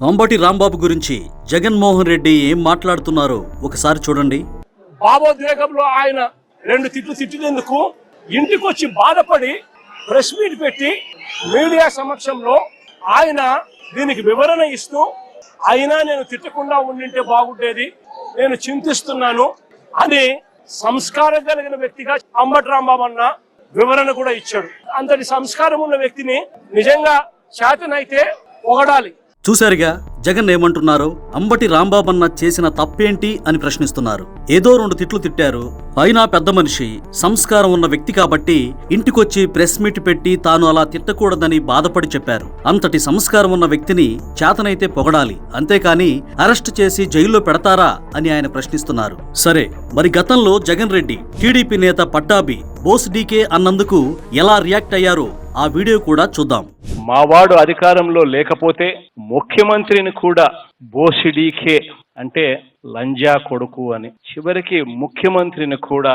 అంబటి రాంబాబు గురించి జగన్మోహన్ రెడ్డి ఏం మాట్లాడుతున్నారో ఒకసారి చూడండి. భావోద్వేగంలో ఆయన 2 తిట్లు తిట్టినందుకు ఇంటికి వచ్చి బాధపడి ప్రెస్ మీట్ పెట్టి మీడియా సమక్షంలో ఆయన దీనికి వివరణ ఇస్తూ అయినా నేను తిట్టకుండా ఉండింటే బాగుండేది, నేను చింతిస్తున్నాను అని సంస్కారం కలిగిన వ్యక్తిగా అంబటి రాంబాబు అన్న వివరణ కూడా ఇచ్చాడు. అంతటి సంస్కారం ఉన్న వ్యక్తిని నిజంగా చేతనైతే పొగడాలి. చూశారుగా జగన్ ఏమంటున్నారు? అంబటి రాంబాబన్న చేసిన తప్పేంటి అని ప్రశ్నిస్తున్నారు. ఏదో 2 తిట్లు తిట్టారు, అయినా పెద్ద మనిషి, సంస్కారం ఉన్న వ్యక్తి కాబట్టి ఇంటికొచ్చి ప్రెస్ మీట్ పెట్టి తాను అలా తిట్టకూడదని బాధపడి చెప్పారు. అంతటి సంస్కారం ఉన్న వ్యక్తిని చేతనైతే పొగడాలి, అంతేకాని అరెస్ట్ చేసి జైల్లో పెడతారా అని ఆయన ప్రశ్నిస్తున్నారు. సరే, మరి గతంలో జగన్ రెడ్డి టీడీపీ నేత పట్టాభి బోస్ డీకే అన్నందుకు ఎలా రియాక్ట్ అయ్యారో ఆ వీడియో కూడా చూద్దాం. మావాడు అధికారంలో లేకపోతే ముఖ్యమంత్రిని కూడా బోసిడీకే అంటే లంజా కొడుకు అని, చివరికి ముఖ్యమంత్రిని కూడా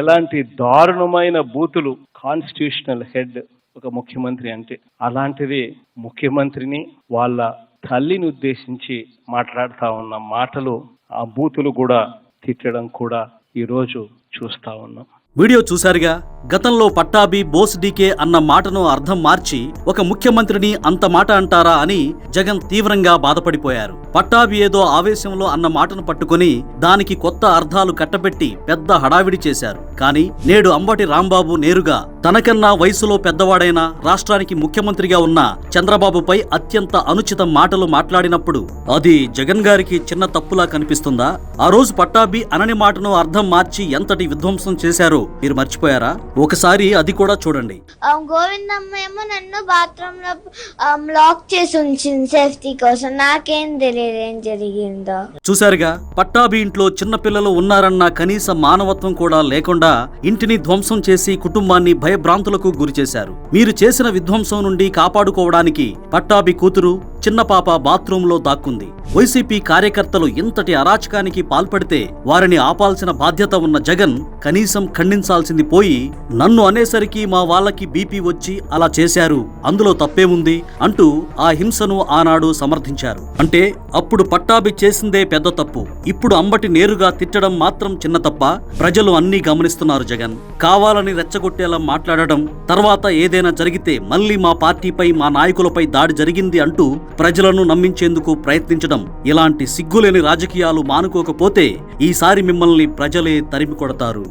ఎలాంటి దారుణమైన బూతులు, కాన్స్టిట్యూషనల్ హెడ్ ఒక ముఖ్యమంత్రి అంటే, అలాంటిది ముఖ్యమంత్రిని వాళ్ళ తల్లిని ఉద్దేశించి మాట్లాడుతూ ఉన్న మాటలు, ఆ బూతులు కూడా తిట్టడం కూడా ఈరోజు చూస్తా ఉన్నాం. వీడియో చూశారుగా. గతంలో పట్టాభి బోస్ డీకే అన్న మాటను అర్థం మార్చి ఒక ముఖ్యమంత్రిని అంత మాట అంటారా అని జగన్ తీవ్రంగా బాధపడిపోయారు. పట్టాభి ఏదో ఆవేశంలో అన్న మాటను పట్టుకుని దానికి కొత్త అర్థాలు కట్టబెట్టి పెద్ద హడావిడి చేశారు. కానీ నేడు అంబటి రాంబాబు నేరుగా తనకన్నా వయసులో పెద్దవాడైన రాష్ట్రానికి ముఖ్యమంత్రిగా ఉన్న చంద్రబాబుపై అత్యంత అనుచిత మాటలు మాట్లాడినప్పుడు అది జగన్ గారికి చిన్న తప్పులా కనిపిస్తుందా? ఆ రోజు పట్టాభి అనని మాటను అర్థం మార్చి ఎంతటి విధ్వంసం చేశారో మీరు మర్చిపోయారా? ఒకసారి అది కూడా చూడండి. గోవిందమ్మ ఏమో నన్ను బాత్రూమ్ లో లాక్ చేసి ఉంచింది సేఫ్టీ కోసం, నాకేం తెలియదు ఏం జరిగిందో. చూశారుగా, పట్టాభి ఇంట్లో చిన్న పిల్లలు ఉన్నారన్న కనీస మానవత్వం కూడా లేకుండా ఇంటిని ధ్వంసం చేసి కుటుంబాన్ని భయభ్రాంతులకు గురిచేశారు. మీరు చేసిన విధ్వంసం నుండి కాపాడుకోవడానికి పట్టాభి కూతురు చిన్న పాప బాత్రూమ్ లో దాక్కుంది. వైసీపీ కార్యకర్తలు ఇంతటి అరాచకానికి పాల్పడితే వారిని ఆపాల్సిన బాధ్యత ఉన్న జగన్ కనీసం ఖండించాల్సింది పోయి నన్ను అనేసరికి మా వాళ్ళకి బీపీ వచ్చి అలా చేశారు, అందులో తప్పేముంది అంటూ ఆ హింసను ఆనాడు సమర్థించారు. అంటే అప్పుడు పట్టాభి చేసిందే పెద్ద తప్పు, ఇప్పుడు అంబటి నేరుగా తిట్టడం మాత్రం చిన్న తప్ప? ప్రజలు అన్నీ గమనిస్తున్నారు. జగన్ కావాలని రెచ్చగొట్టేలా మాట్లాడడం, తర్వాత ఏదైనా జరిగితే మళ్ళీ మా పార్టీపై, మా నాయకులపై దాడి జరిగింది అంటూ ప్రజలను నమ్మించేందుకు ప్రయత్నించడం, ఇలాంటి సిగ్గులేని రాజకీయాలు మానుకోకపోతే ఈసారి మిమ్మల్ని ప్రజలే తరిమి కొడతారు.